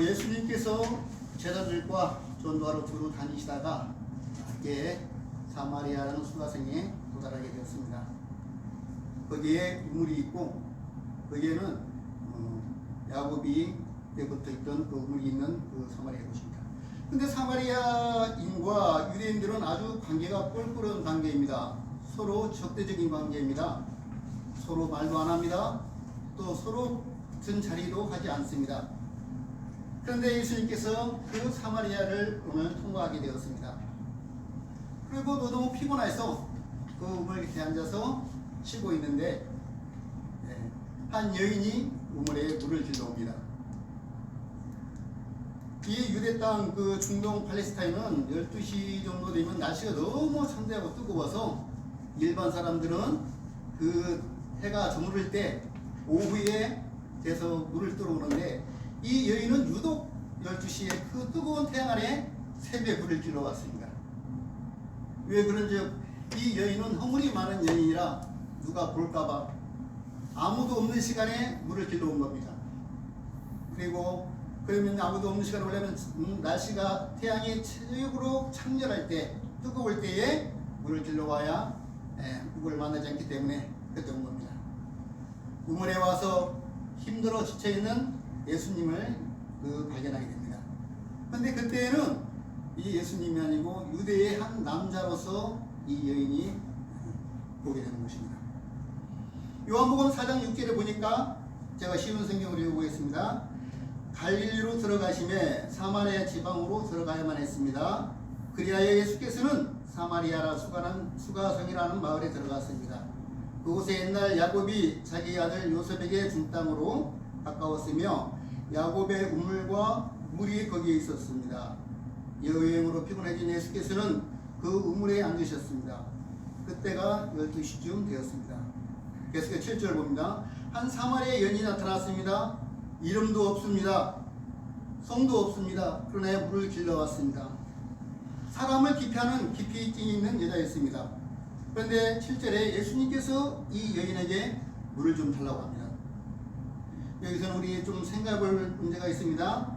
예수님께서 제자들과 전도하러 두루 다니시다가 함께 사마리아라는 수가성에 도달하게 되었습니다. 거기에 우물이 있고 거기에는 야곱이 때부터 있던 그 우물이 있는 그 사마리아 곳입니다. 근데 사마리아인과 유대인들은 아주 관계가 껄끄러운 관계입니다. 서로 적대적인 관계입니다. 서로 말도 안 합니다. 또 서로 같은 자리도 하지 않습니다. 그런데 예수님께서 그 사마리아를 오늘 통과하게 되었습니다. 그리고 너무 피곤해서 그 우물 밑에 앉아서 쉬고 있는데 한 여인이 우물에 물을 길러옵니다. 이 유대 땅 그 중동 팔레스타인은 12시 정도 되면 날씨가 너무 찬대하고 뜨거워서 일반 사람들은 그 해가 저무를 때 오후에 돼서 물을 들어오는데 이 여인은 유독 12시에 그 뜨거운 태양 아래 새벽에 물을 길러 왔습니다. 왜 그런지 이 여인은 허물이 많은 여인이라 누가 볼까봐 아무도 없는 시간에 물을 길러 온 겁니다. 그리고 그러면 아무도 없는 시간에 오려면 날씨가 태양이 최적으로 창렬할 때 뜨거울 때에 물을 길러 와야 누구를 만나지 않기 때문에 그때 온 겁니다. 우물에 와서 힘들어 지쳐있는 예수님을 발견하게 됩니다. 그런데 그때는 이 예수님이 아니고 유대의 한 남자로서 이 여인이 보게 되는 것입니다. 요한복음 4장 6절에 보니까 제가 쉬운 성경으로 읽어보겠습니다. 갈릴리로 들어가심에 사마리아 지방으로 들어가야만 했습니다. 그리하여 예수께서는 사마리아라 수가성이라는 마을에 들어갔습니다. 그곳에 옛날 야곱이 자기 아들 요셉에게 준 땅으로 가까웠으며 야곱의 우물과 물이 거기에 있었습니다. 여행으로 피곤해진 예수께서는 그 우물에 앉으셨습니다. 그때가 12시쯤 되었습니다. 계속해서 7절 봅니다. 한 사마리아 여인이 나타났습니다. 이름도 없습니다. 성도 없습니다. 그러나 물을 길러왔습니다. 사람을 기피하는 기피증이 있는 여자였습니다. 그런데 7절에 예수님께서 이 여인에게 물을 좀 달라고 합니다. 여기서는 우리 좀 생각해볼 문제가 있습니다.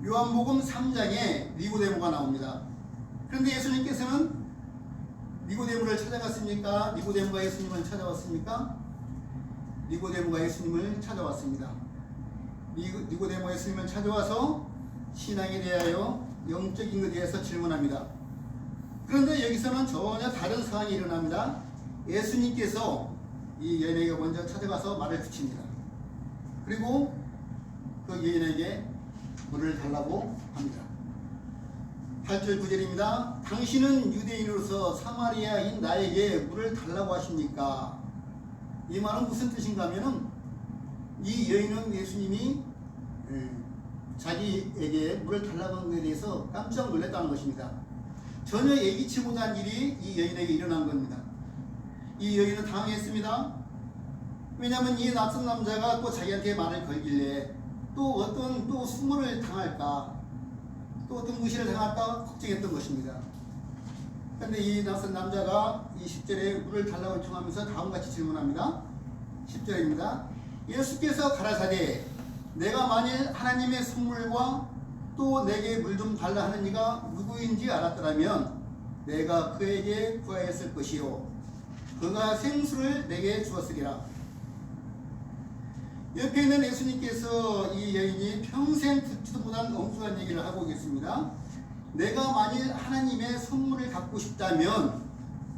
요한복음 3장에 니고데모가 나옵니다. 그런데 예수님께서는 니고데모를 찾아갔습니까? 니고데모가 예수님을 찾아왔습니까? 니고데모가 예수님을 찾아왔습니다. 니고데모 예수님을 찾아와서 신앙에 대하여 영적인 것에 대해서 질문합니다. 그런데 여기서는 전혀 다른 상황이 일어납니다. 예수님께서 이 여인에게 먼저 찾아가서 말을 붙입니다. 그리고 그 여인에게 물을 달라고 합니다. 8절 9절입니다. 당신은 유대인으로서 사마리아인 나에게 물을 달라고 하십니까? 이 말은 무슨 뜻인가 하면은 이 여인은 예수님이 자기에게 물을 달라고 한 것에 대해서 깜짝 놀랐다는 것입니다. 전혀 예기치 못한 일이 이 여인에게 일어난 겁니다. 이 여인은 당황했습니다. 왜냐하면 이 낯선 남자가 또 자기한테 말을 걸길래 또 어떤 또 수모를 당할까 또 어떤 무시를 당할까 걱정했던 것입니다. 그런데 이 낯선 남자가 이 10절에 물을 달라고 요청하면서 다음같이 질문합니다. 10절입니다. 예수께서 가라사대 내가 만일 하나님의 선물과 또 내게 물 좀 달라 하는 이가 누구인지 알았더라면 내가 그에게 구하였을 것이요 그가 생수를 내게 주었으리라. 옆에 있는 예수님께서 이 여인이 평생 듣지도 못한 엉뚱한 얘기를 하고 계십니다. 내가 만일 하나님의 선물을 갖고 싶다면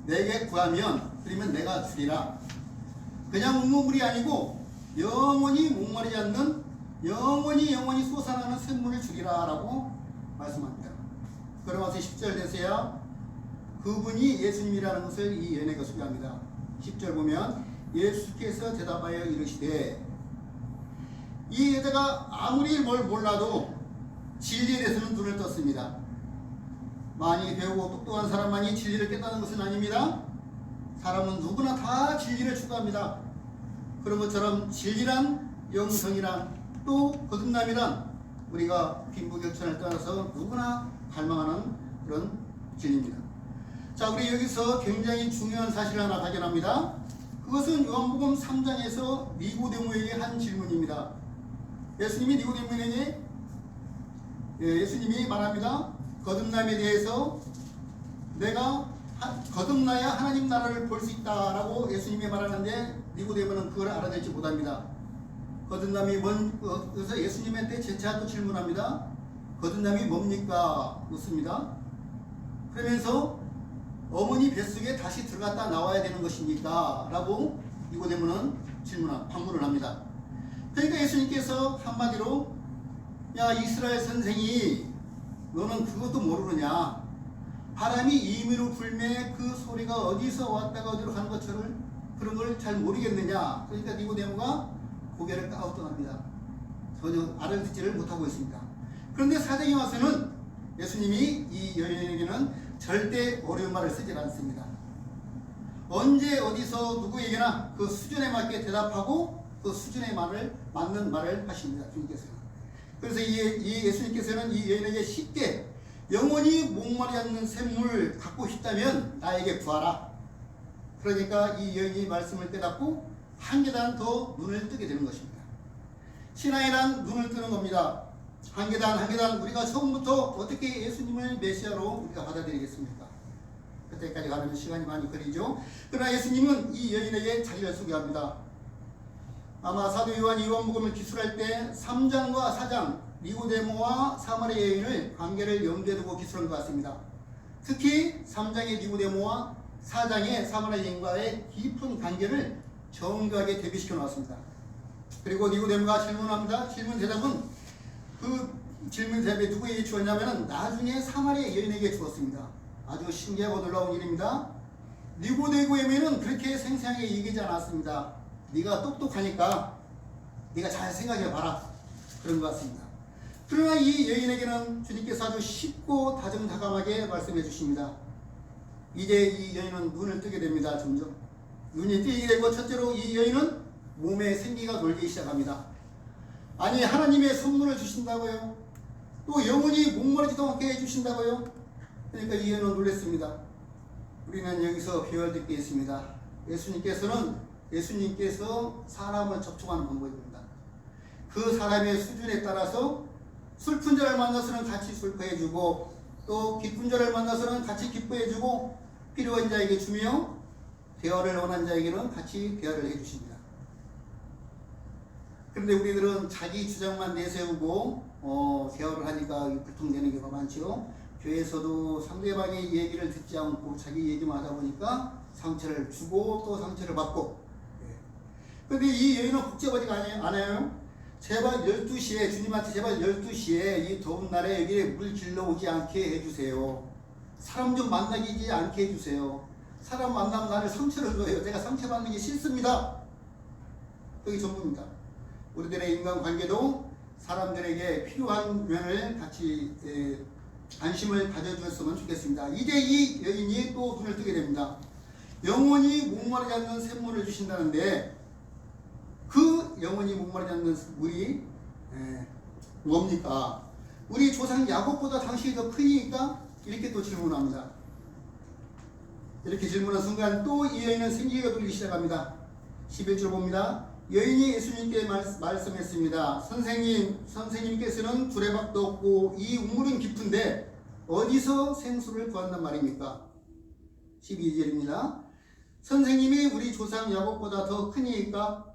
내게 구하면 그러면 내가 주리라. 그냥 우물이 아니고 영원히 목마르지 않는 영원히 솟아나는 샘물을 주리라 라고 말씀합니다. 그러면서 10절 되세요. 그분이 예수님이라는 것을 이 여인에게 소개합니다. 10절 보면 예수께서 대답하여 이르시되 이 여자가 아무리 뭘 몰라도 진리에 대해서는 눈을 떴습니다. 많이 배우고 똑똑한 사람만이 진리를 깨닫는 것은 아닙니다. 사람은 누구나 다 진리를 추구합니다. 그런 것처럼 진리란 영성이란 또 거듭남이란 우리가 빈부격천을 떠나서 누구나 갈망하는 그런 진리입니다. 자, 우리 여기서 굉장히 중요한 사실을 하나 발견합니다. 그것은 요한복음 3장에서 니고데모에게 한 질문입니다. 예수님이 니고데모에게 예수님이 말합니다. 거듭남에 대해서 내가 거듭나야 하나님 나라를 볼 수 있다라고 예수님이 말하는데 니고데모는 그걸 알아듣지 못합니다. 거듭남이 그래서 예수님한테 재차 또 질문합니다. 거듭남이 뭡니까? 묻습니다. 그러면서 어머니 뱃속에 다시 들어갔다 나와야 되는 것입니까? 라고 니고데모는 반문을 합니다. 그러니까 예수님께서 한마디로 야 이스라엘 선생이 너는 그것도 모르느냐? 바람이 임의로 불매 그 소리가 어디서 왔다가 어디로 가는 것처럼 그런 걸 잘 모르겠느냐? 그러니까 니고데모가 고개를 까고 떠납니다. 전혀 알아듣지를 못하고 있습니다. 그런데 사정에 와서는 예수님이 이 여인에게는 절대 어려운 말을 쓰지 않습니다. 언제 어디서 누구에게나 그 수준에 맞게 대답하고 그 수준에 맞는 말을 하십니다. 주님께서는. 그래서 이 예수님께서는 이 여인에게 쉽게 영원히 목마르지 않는 샘물 갖고 싶다면 나에게 구하라. 그러니까 이 여인이 말씀을 깨닫고 한 계단 더 눈을 뜨게 되는 것입니다. 신앙이란 눈을 뜨는 겁니다. 한 계단 한 계단 우리가 처음부터 어떻게 예수님을 메시아로 우리가 받아들이겠습니까? 그때까지 가려면 시간이 많이 걸리죠. 그러나 예수님은 이 여인에게 자기를 소개합니다. 아마 사도 요한복음을 기술할 때 3장과 4장 니고데모와 사마리아 여인을 관계를 염두에 두고 기술한 것 같습니다. 특히 3장의 니고데모와 4장의 사마리아 여인과의 깊은 관계를 정교하게 대비시켜 놓았습니다. 그리고 니고데모가 질문합니다. 질문 대답은 그 질문 대답이 누구에게 주었냐면 나중에 사마리아 여인에게 주었습니다. 아주 신기하고 놀라운 일입니다. 니고데모에게는 그렇게 생생하게 얘기하지 않았습니다. 네가 똑똑하니까 네가 잘 생각해 봐라. 그런 것 같습니다. 그러나 이 여인에게는 주님께서 아주 쉽고 다정다감하게 말씀해 주십니다. 이제 이 여인은 눈을 뜨게 됩니다. 점점 눈이 뜨게 되고 첫째로 이 여인은 몸에 생기가 돌기 시작합니다. 아니 하나님의 선물을 주신다고요? 또 영원히 목마르지도 않게 해주신다고요? 그러니까 이 여인은 놀랐습니다. 우리는 여기서 배워야 될 게 있습니다. 예수님께서 사람을 접촉하는 방법입니다. 그 사람의 수준에 따라서 슬픈 자를 만나서는 같이 슬퍼해주고 또 기쁜 자를 만나서는 같이 기뻐해주고 필요한 자에게 주며 대화를 원하는 자에게는 같이 대화를 해주십니다. 그런데 우리들은 자기 주장만 내세우고 대화를 하니까 불통되는 경우가 많죠. 교회에서도 상대방의 얘기를 듣지 않고 자기 얘기만 하다 보니까 상처를 주고 또 상처를 받고. 그런데 이 여인은 복잡하지가 않아요. 제발 12시에 주님한테 제발 12시에 이 더운 날에 여기에 물 길러 오지 않게 해주세요. 사람 좀 만나기 않게 해주세요. 사람 만나면 나를 상처를 줘요. 제가 상처받는 게 싫습니다. 그게 전부입니다. 우리들의 인간관계도 사람들에게 필요한 면을 같이 관심을 가져줬으면 좋겠습니다. 이제 이 여인이 또 눈을 뜨게 됩니다. 영원히 목마르지 않는 샘물을 주신다는데 그 영원히 목마르지 않는 물이 뭡니까? 우리 조상 야곱보다 당신이 더 크니까? 이렇게 또 질문합니다. 이렇게 질문한 순간 또 이 여인은 생기가 돌리기 시작합니다. 11절 봅니다. 여인이 예수님께 말씀했습니다. 선생님께서는 두레박도 없고 이 우물은 깊은데 어디서 생수를 구한단 말입니까? 12절입니다. 선생님이 우리 조상 야곱보다 더 크니까?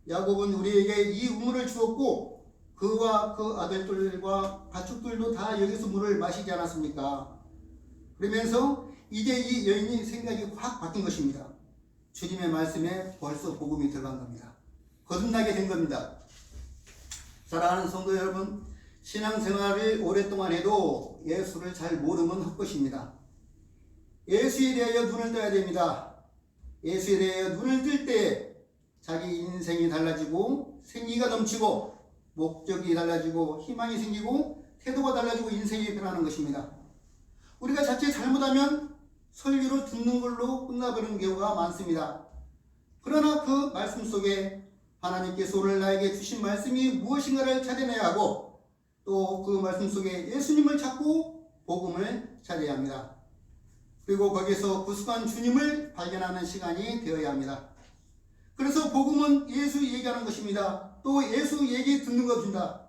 야곱은 우리에게 이 우물을 주었고 그와 그 아들들과 가축들도 다 여기서 물을 마시지 않았습니까? 그러면서 이제 이 여인이 생각이 확 바뀐 것입니다. 주님의 말씀에 벌써 복음이 들어간 겁니다. 거듭나게 된 겁니다. 사랑하는 성도 여러분, 신앙생활을 오랫동안 해도 예수를 잘 모르면 헛것입니다. 예수에 대하여 눈을 떠야 됩니다. 예수에 대하여 눈을 뜰 때 자기 인생이 달라지고 생기가 넘치고 목적이 달라지고 희망이 생기고 태도가 달라지고 인생이 변하는 것입니다. 우리가 자칫 잘못하면 설교를 듣는 걸로 끝나버리는 경우가 많습니다. 그러나 그 말씀 속에 하나님께서 오늘 나에게 주신 말씀이 무엇인가를 찾아내야 하고 또 그 말씀 속에 예수님을 찾고 복음을 찾아야 합니다. 그리고 거기서 구속한 주님을 발견하는 시간이 되어야 합니다. 그래서 복음은 예수 얘기하는 것입니다. 또 예수 얘기 듣는 것입니다.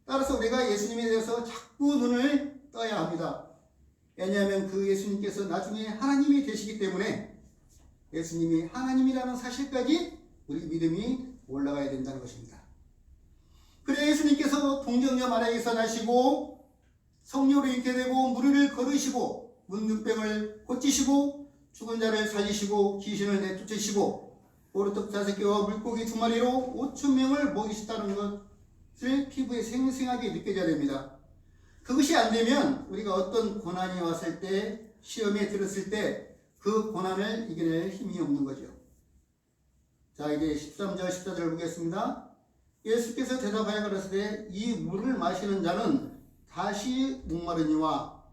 따라서 우리가 예수님에 대해서 자꾸 눈을 떠야 합니다. 왜냐하면 그 예수님께서 나중에 하나님이 되시기 때문에 예수님이 하나님이라는 사실까지 우리 믿음이 올라가야 된다는 것입니다. 그래 예수님께서 동정녀 마리아에서 나시고 성령으로 잉태 되고 무리를 걸으시고 문둥병을 고치시고 죽은 자를 살리시고 귀신을 내쫓으시고 오르떡 5개와 물고기 2마리로 5,000명을 먹이셨다는 것을 피부에 생생하게 느껴져야 됩니다. 그것이 안 되면 우리가 어떤 고난이 왔을 때, 시험에 들었을 때 그 고난을 이겨낼 힘이 없는 거죠. 자, 이제 13절 14절을 보겠습니다. 예수께서 대답하여 가라사대 이 물을 마시는 자는 다시 목마르니와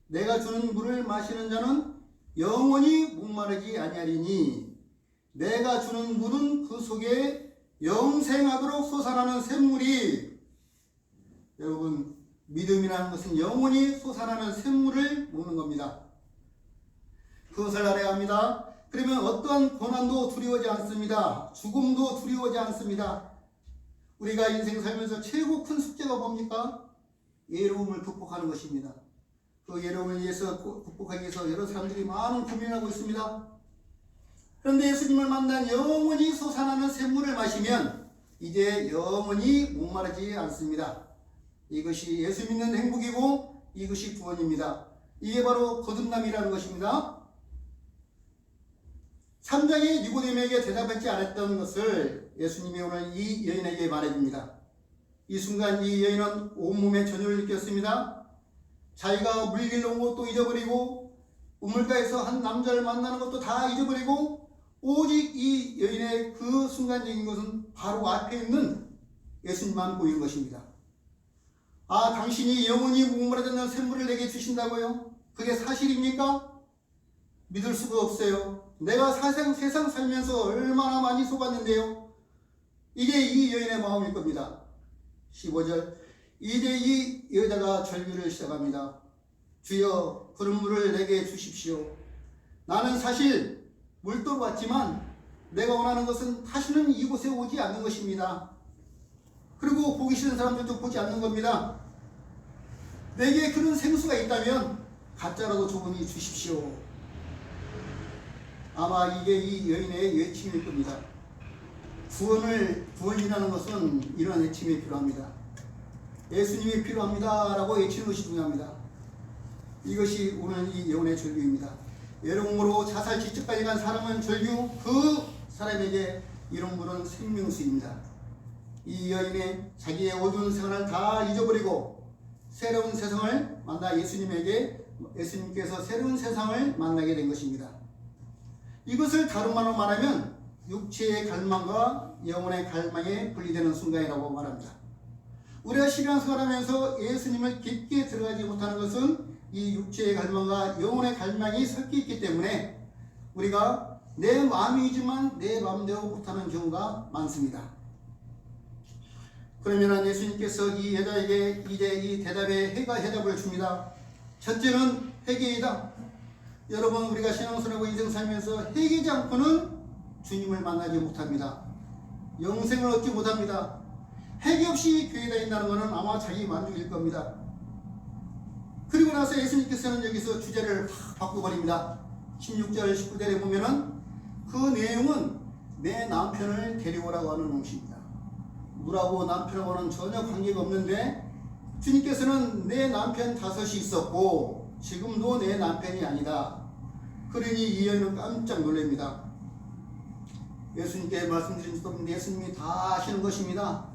내가 주는 물을 마시는 자는 영원히 목마르지 아니하리니 내가 주는 물은 그 속에 영생하도록 솟아나는 샘물이, 여러분 믿음이라는 것은 영원히 솟아나는 샘물을 먹는 겁니다. 그것을 알아야 합니다. 그러면 어떠한 고난도 두려워하지 않습니다. 죽음도 두려워하지 않습니다. 우리가 인생 살면서 최고 큰 숙제가 뭡니까? 외로움을 극복하는 것입니다. 그 외로움을 위해서 극복하기 위해서 여러 사람들이 많은 고민을 하고 있습니다. 그런데 예수님을 만난 영원히 솟아나는 샘물을 마시면 이제 영원히 목마르지 않습니다. 이것이 예수 믿는 행복이고 이것이 구원입니다. 이게 바로 거듭남이라는 것입니다. 3장에 니고데모에게 대답하지 않았던 것을 예수님이 오늘 이 여인에게 말해줍니다. 이 순간 이 여인은 온몸에 전율을 느꼈습니다. 자기가 물길로 온 것도 잊어버리고 우물가에서 한 남자를 만나는 것도 다 잊어버리고 오직 이 여인의 그 순간적인 것은 바로 앞에 있는 예수님만 보인 것입니다. 아, 당신이 영원히 목마르지 않는 샘물을 내게 주신다고요? 그게 사실입니까? 믿을 수가 없어요. 내가 세상 살면서 얼마나 많이 속았는데요. 이게 이 여인의 마음일 겁니다. 15절 이제 이 여자가 절규를 시작합니다. 주여 그런 물을 내게 주십시오. 나는 사실 물도로 왔지만 내가 원하는 것은 다시는 이곳에 오지 않는 것입니다. 그리고 보기 싫은 사람들도 보지 않는 겁니다. 내게 그런 생수가 있다면 가짜라도 좋으니 주십시오. 아마 이게 이 여인의 외침일 겁니다. 구원이라는 것은 이런 외침이 필요합니다. 예수님이 필요합니다 라고 외치는 것이 중요합니다. 이것이 오늘 이 여인의 절규입니다. 외로움으로 자살 직전까지 간 사람은 절규, 그 사람에게 이런 물은 생명수입니다. 이 여인의 자기의 어두운 생활을 다 잊어버리고 새로운 세상을 만나 예수님께서 새로운 세상을 만나게 된 것입니다. 이것을 다른 말로 말하면 육체의 갈망과 영혼의 갈망에 분리되는 순간이라고 말합니다. 우리가 신앙생활하면서 예수님을 깊게 들어가지 못하는 것은 이 육체의 갈망과 영혼의 갈망이 섞여 있기 때문에 우리가 내 마음이지만 내 마음대로 못하는 경우가 많습니다. 그러면 예수님께서 이 여자에게 이제 이 대답에 해답을 줍니다. 첫째는 회개이다. 여러분, 우리가 신앙생활하고 인생 살면서 회개하지 않고는 주님을 만나지 못합니다. 영생을 얻지 못합니다. 회개 없이 교회에 다닌다는 것은 아마 자기 만족일 겁니다. 그리고 나서 예수님께서는 여기서 주제를 바꿔버립니다. 16절 19절에 보면은 그 내용은 내 남편을 데려오라고 하는 것입니다. 물하고 남편하고는 전혀 관계가 없는데 주님께서는 내 남편 5이 있었고 지금도 내 남편이 아니다. 그러니 이 여인은 깜짝 놀랍니다. 예수님께 말씀드린 것 없는데 예수님이 다 아시는 것입니다.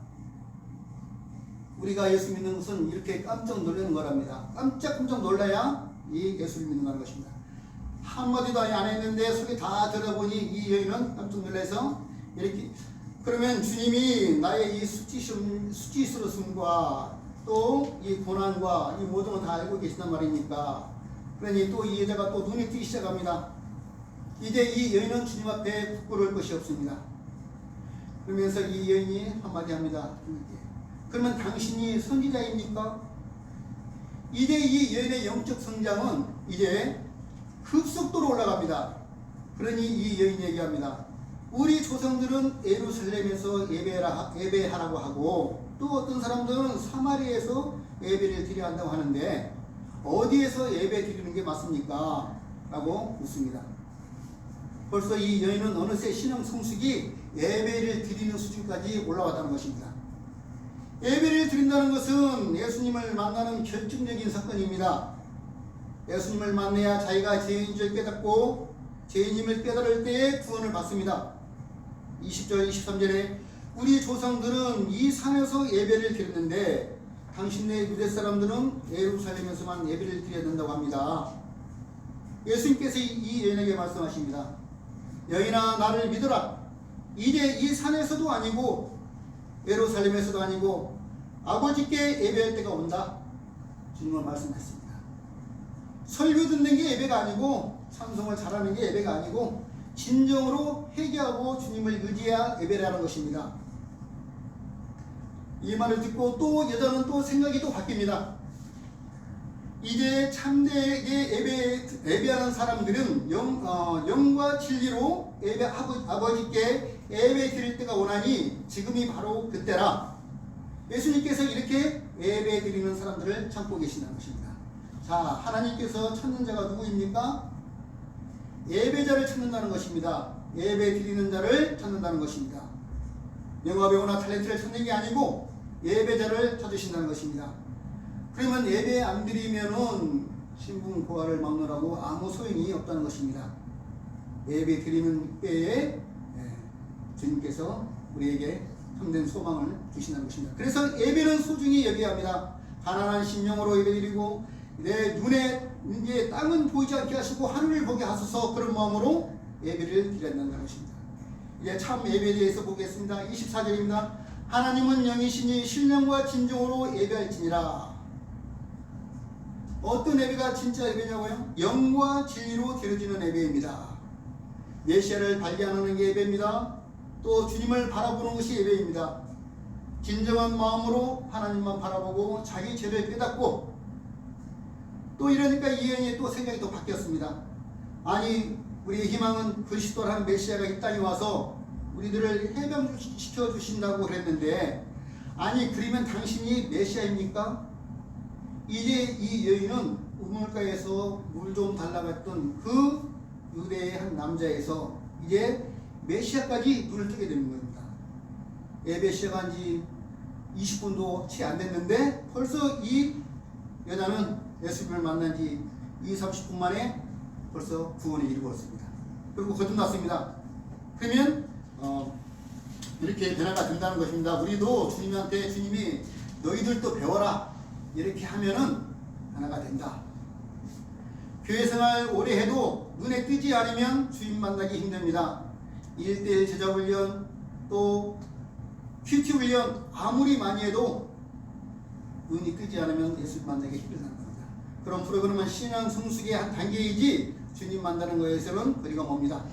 우리가 예수 믿는 것은 이렇게 깜짝 놀라는 거랍니다. 깜짝 놀라야 이 예수를 믿는 것입니다. 한마디도 안 했는데 속에 다 들어보니 이 여인은 깜짝 놀라서 이렇게, 그러면 주님이 나의 이 수치스러움과 또 이 고난과 이 모든 걸 다 알고 계신단 말입니까? 그러니 또 이 여자가 또 눈이 뜨기 시작합니다. 이제 이 여인은 주님 앞에 부끄러울 것이 없습니다. 그러면서 이 여인이 한마디 합니다. 그러면 당신이 선지자입니까? 이제 이 여인의 영적 성장은 이제 급속도로 올라갑니다. 그러니 이 여인이 얘기합니다. 우리 조상들은 예루살렘에서 예배하라고 하고 또 어떤 사람들은 사마리아에서 예배를 드려야 한다고 하는데 어디에서 예배 드리는 게 맞습니까? 라고 묻습니다. 벌써 이 여인은 어느새 신앙 성숙이 예배를 드리는 수준까지 올라왔다는 것입니다. 예배를 드린다는 것은 예수님을 만나는 결정적인 사건입니다. 예수님을 만나야 자기가 죄인인 줄 깨닫고 죄인임을 깨달을 때에 구원을 받습니다. 20절 23절에 우리 조상들은 이 산에서 예배를 드렸는데 당신네 유대 사람들은 예루살렘에서만 예배를 드려야 된다고 합니다. 예수님께서 이 여인에게 말씀하십니다. 여인아, 나를 믿어라. 이제 이 산에서도 아니고 예루살렘에서도 아니고 아버지께 예배할 때가 온다. 주님은 말씀했습니다. 설교 듣는 게 예배가 아니고 찬송을 잘하는 게 예배가 아니고 진정으로 회개하고 주님을 의지해야 예배를 하는 것입니다. 이 말을 듣고 또 여자는 또 생각이 또 바뀝니다. 이제 참되게 예배하는 사람들은 영과 진리로 아버지께 예배 드릴 때가 오나니 지금이 바로 그때라. 예수님께서 이렇게 예배 드리는 사람들을 찾고 계신다는 것입니다. 자, 하나님께서 찾는 자가 누구입니까? 예배자를 찾는다는 것입니다. 예배 드리는 자를 찾는다는 것입니다. 영화배우나 탤런트를 찾는 게 아니고 예배자를 찾으신다는 것입니다. 그러면 예배 안 드리면은 신분 고하를 막느라고 아무 소용이 없다는 것입니다. 예배 드리는 때에 주님께서 우리에게 참된 소망을 주신다는 것입니다. 그래서 예배는 소중히 여겨야 합니다. 가난한 심령으로 예배드리고 내 눈에 이제 땅은 보이지 않게 하시고 하늘을 보게 하소서, 그런 마음으로 예배를 드려야 한다는 것입니다. 이제 참 예배에 대해서 보겠습니다. 24절입니다. 하나님은 영이시니 신령과 진정으로 예배할지니라. 어떤 예배가 진짜 예배냐고요? 영과 진리로 드려지는 예배입니다. 메시아를 발견하는 게 예배입니다. 또 주님을 바라보는 것이 예배입니다. 진정한 마음으로 하나님만 바라보고 자기 죄를 깨닫고, 또 이러니까 이 여인이 또 생각이 또 바뀌었습니다. 아니, 우리의 희망은 그리스도라는 메시아가 이 땅에 와서 우리들을 해방시켜 주신다고 그랬는데, 아니 그러면 당신이 메시아입니까? 이제 이 여인은 우물가에서 물 좀 달라고 했던 그 유대의 한 남자에서 이제 메시아까지 눈을 뜨게 되는 겁니다. 예배 시작한 지 20분도 채 안 됐는데 벌써 이 여자는 예수님을 만난 지 20-30분 만에 벌써 구원에 이르렀습니다. 그리고 거듭났습니다. 그러면 이렇게 변화가 된다는 것입니다. 우리도 주님한테 주님이 너희들도 배워라 이렇게 하면은 하나가 된다. 교회 생활 오래 해도 눈에 띄지 않으면 주님 만나기 힘듭니다. 1대1 제자 훈련, 또 큐티 훈련 아무리 많이 해도 눈이 뜨지 않으면 예수 만나기 힘들다는 겁니다. 그런 프로그램은 신앙 성숙의 한 단계이지 주님 만나는 것에서는 거리가 멉니다.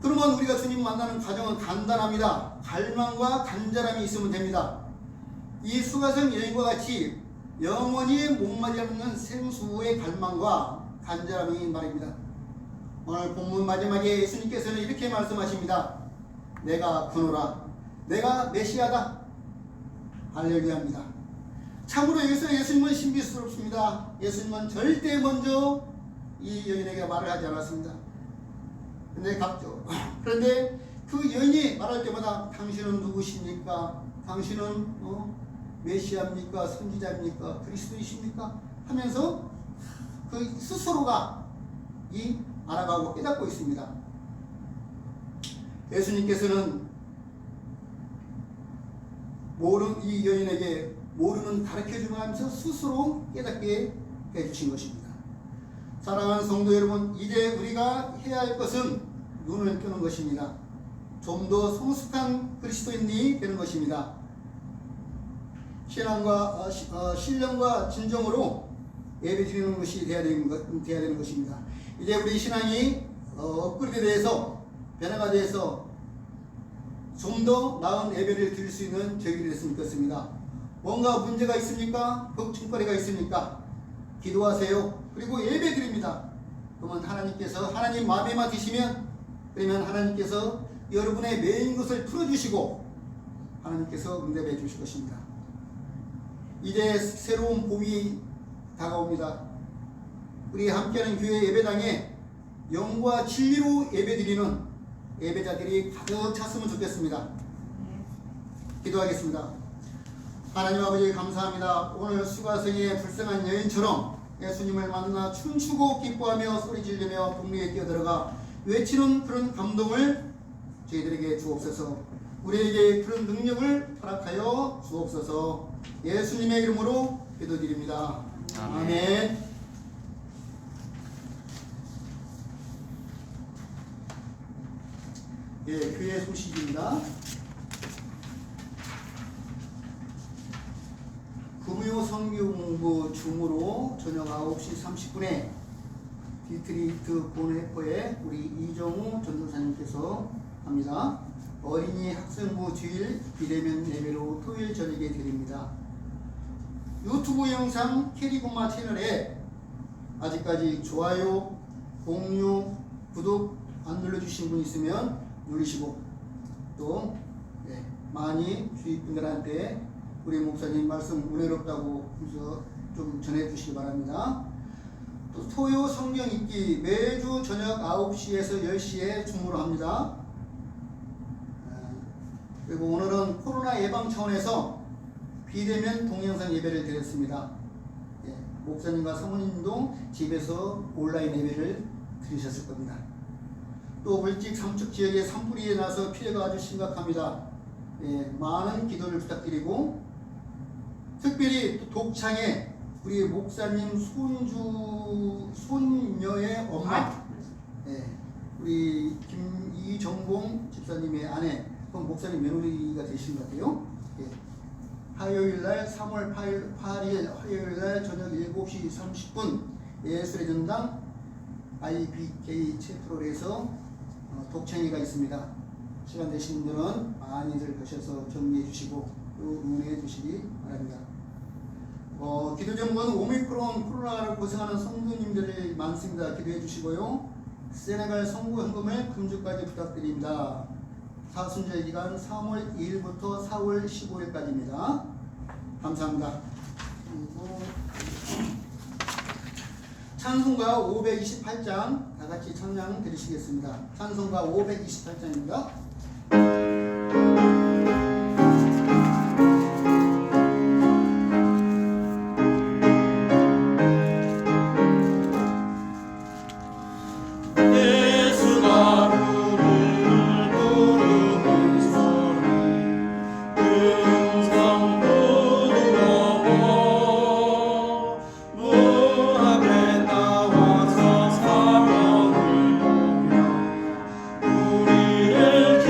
그러면 우리가 주님 만나는 과정은 간단합니다. 갈망과 간절함이 있으면 됩니다. 이 수가성 여인과 같이 영원히 목마르지 않는 생수의 갈망과 간절함이 말입니다. 오늘 본문 마지막에 예수님께서는 이렇게 말씀하십니다. 내가 그노라, 내가 메시아다. 할렐루야입니다. 참으로 여기서 예수님은 신비스럽습니다. 예수님은 절대 먼저 이 여인에게 말을 하지 않았습니다. 그런데 그 여인이 말할 때마다 당신은 누구십니까? 당신은 메시아입니까? 선지자입니까? 그리스도이십니까? 하면서 그 스스로가 알아가고 깨닫고 있습니다. 예수님께서는 이 여인에게 모르는 가르쳐주며 하면서 스스로 깨닫게 해주신 것입니다. 사랑하는 성도 여러분, 이제 우리가 해야 할 것은 눈을 뜨는 것입니다. 좀 더 성숙한 그리스도인이 되는 것입니다. 신령과 진정으로 예배 드리는 것이 되어야 되는 것입니다. 이제 우리 신앙이 업그레이드 돼서 변화가 돼서 좀 더 나은 예배를 드릴 수 있는 저희들이 됐으면 좋겠습니다. 뭔가 문제가 있습니까? 걱정거리가 있습니까? 기도하세요. 그리고 예배 드립니다. 그러면 하나님 마음에만 드시면, 그러면 하나님께서 여러분의 메인 것을 풀어주시고 하나님께서 응답해 주실 것입니다. 이제 새로운 봄이 다가옵니다. 우리 함께하는 교회 예배당에 영과 진리로 예배드리는 예배자들이 가득 찼으면 좋겠습니다. 기도하겠습니다. 하나님 아버지 감사합니다. 오늘 수가성의 불쌍한 여인처럼 예수님을 만나 춤추고 기뻐하며 소리지르며 동리에 뛰어들어가 외치는 그런 감동을 저희들에게 주옵소서. 우리에게 그런 능력을 허락하여 주옵소서. 예수님의 이름으로 기도드립니다. 아멘. 예, 교회 소식입니다. 금요 성경공부 중으로 저녁 9시 30분에 디트리트 본회포에 우리 이정우 전도사님께서 합니다. 어린이 학생부 주일 비대면 예배로 토요일 저녁에 드립니다. 유튜브 영상 캐리고마 채널에 아직까지 좋아요, 공유, 구독 안 눌러주신 분 있으면 누르시고 또 많이 주위 분들한테 우리 목사님 말씀 은혜롭다고 해서 좀 전해주시기 바랍니다. 또 토요 성경 읽기 매주 저녁 9시에서 10시에 중으로 합니다. 그리고 오늘은 코로나 예방 차원에서 비대면 동영상 예배를 드렸습니다. 목사님과 사모님도 집에서 온라인 예배를 드리셨을 겁니다. 또 물직 삼척 지역에 산불이 나서 피해가 아주 심각합니다. 많은 기도를 부탁드리고 특별히 또 독창에 우리 목사님 손녀의 엄마 우리 이정봉 집사님의 아내 그럼 목사님 며느리가 되신 것 같아요. 화요일날 3월 8일 화요일날 저녁 7시 30분 예술의 전당 IBK 채플홀에서 독창회가 있습니다. 시간 되신 분들은 많이들 가셔서 정리해 주시고 또 응원해 주시기 바랍니다. 기도 제목은 오미크론 코로나를 고생하는 성도님들이 많습니다. 기도해 주시고요. 세네갈 선거 헌금을 금주까지 부탁드립니다. 사순절 기간 3월 2일부터 4월 15일까지입니다. 감사합니다. 찬송가 528장 다 같이 찬양 드리시겠습니다. 찬송가 528장입니다. 우리를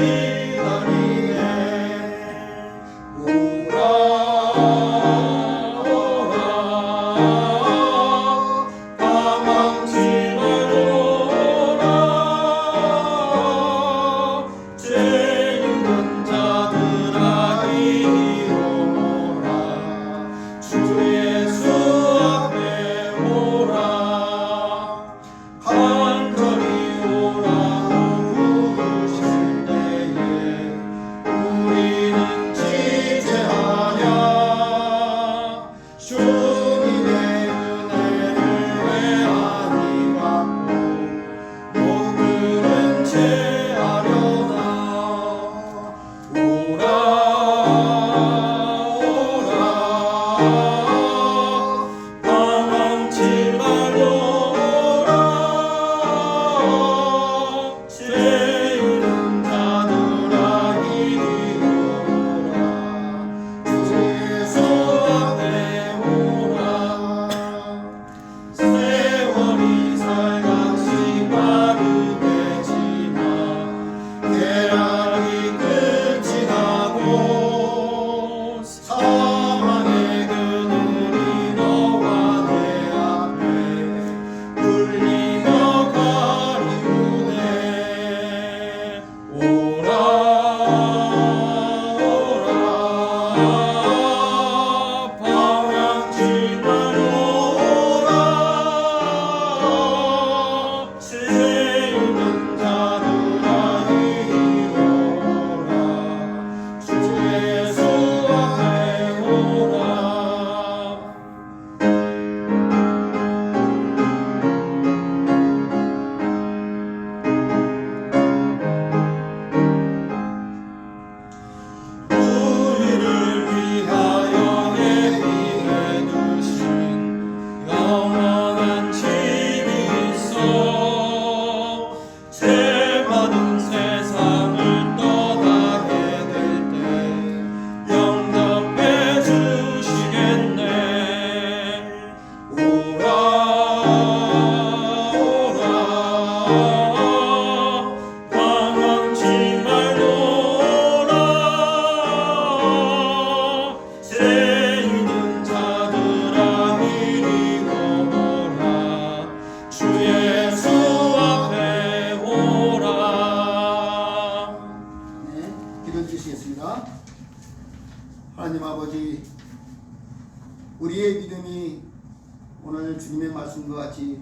오늘 주님의 말씀과 같이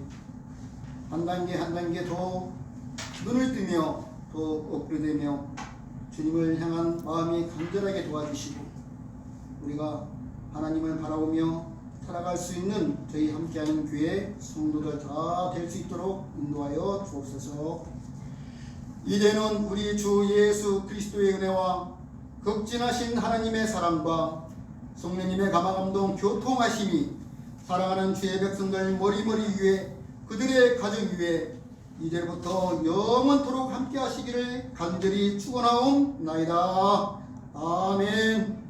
한 단계 한 단계 더 눈을 뜨며 더 업그레이드되며 주님을 향한 마음이 간절하게 도와주시고 우리가 하나님을 바라보며 살아갈 수 있는 저희 함께하는 교회 성도들 다 될 수 있도록 인도하여 주옵소서. 이제는 우리 주 예수 그리스도의 은혜와 극진하신 하나님의 사랑과 성령님의 감화감동 교통하심이 사랑하는 주의 백성들 머리머리 위에 그들의 가정 위에 이제부터 영원토록 함께 하시기를 간절히 축원하옵나이다. 아멘.